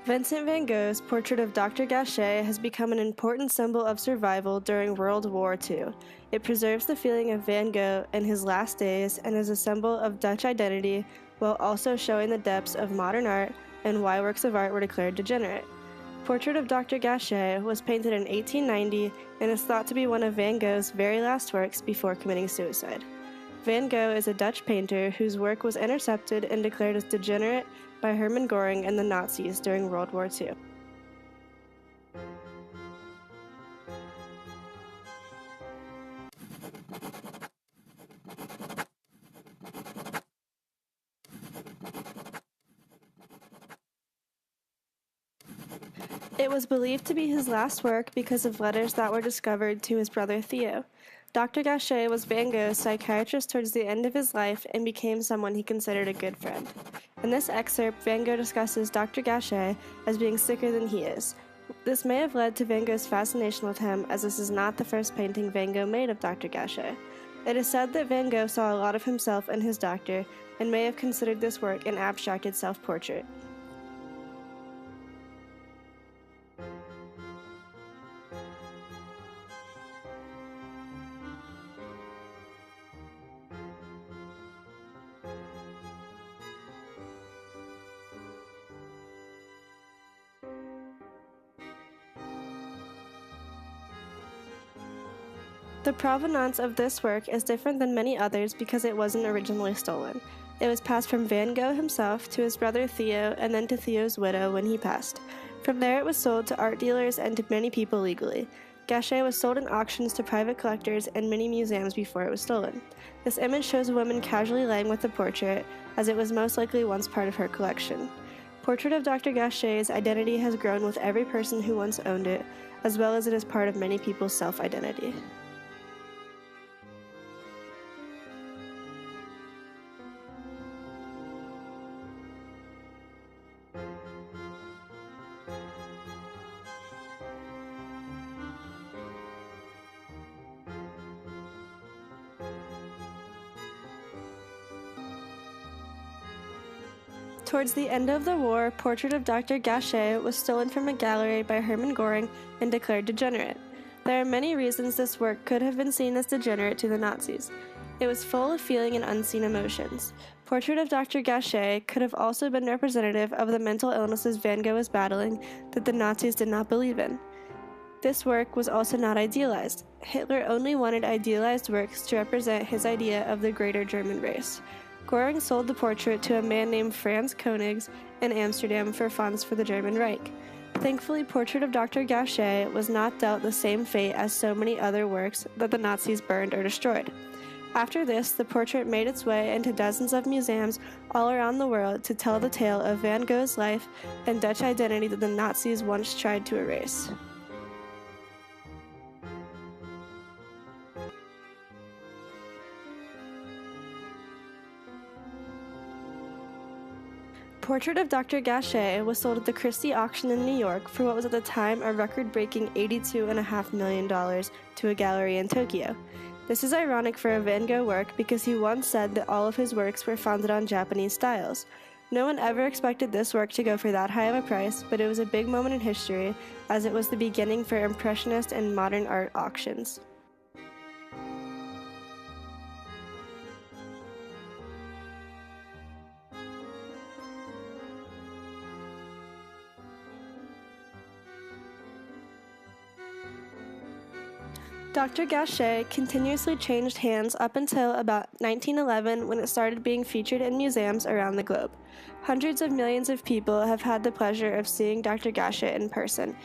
Vincent van Gogh's portrait of Dr. Gachet has become an important symbol of survival during World War II. It preserves the feeling of Van Gogh in his last days and is a symbol of Dutch identity while also showing the depths of modern art and why works of art were declared degenerate. Portrait of Dr. Gachet was painted in 1890 and is thought to be one of Van Gogh's very last works before committing suicide. Van Gogh is a Dutch painter whose work was intercepted and declared as degenerate by Hermann Göring and the Nazis during World War II. It was believed to be his last work because of letters that were discovered to his brother Theo. Dr. Gachet was Van Gogh's psychiatrist towards the end of his life and became someone he considered a good friend. In this excerpt, Van Gogh discusses Dr. Gachet as being sicker than he is. This may have led to Van Gogh's fascination with him, as this is not the first painting Van Gogh made of Dr. Gachet. It is said that Van Gogh saw a lot of himself in his doctor and may have considered this work an abstracted self-portrait. The provenance of this work is different than many others because it wasn't originally stolen. It was passed from Van Gogh himself to his brother Theo and then to Theo's widow when he passed. From there it was sold to art dealers and to many people legally. Gachet was sold in auctions to private collectors and many museums before it was stolen. This image shows a woman casually laying with the portrait, as it was most likely once part of her collection. Portrait of Dr. Gachet's identity has grown with every person who once owned it, as well as it is part of many people's self-identity. Towards the end of the war, Portrait of Dr. Gachet was stolen from a gallery by Hermann Göring and declared degenerate. There are many reasons this work could have been seen as degenerate to the Nazis. It was full of feeling and unseen emotions. Portrait of Dr. Gachet could have also been representative of the mental illnesses Van Gogh was battling that the Nazis did not believe in. This work was also not idealized. Hitler only wanted idealized works to represent his idea of the greater German race. Göring sold the portrait to a man named Franz Koenigs in Amsterdam for funds for the German Reich. Thankfully, Portrait of Dr. Gachet was not dealt the same fate as so many other works that the Nazis burned or destroyed. After this, the portrait made its way into dozens of museums all around the world to tell the tale of Van Gogh's life and Dutch identity that the Nazis once tried to erase. Portrait of Dr. Gachet was sold at the Christie auction in New York for what was at the time a record-breaking $82.5 million to a gallery in Tokyo. This is ironic for a Van Gogh work because he once said that all of his works were founded on Japanese styles. No one ever expected this work to go for that high of a price, but it was a big moment in history as it was the beginning for Impressionist and modern art auctions. Dr. Gachet continuously changed hands up until about 1911 when it started being featured in museums around the globe. Hundreds of millions of people have had the pleasure of seeing Dr. Gachet in person.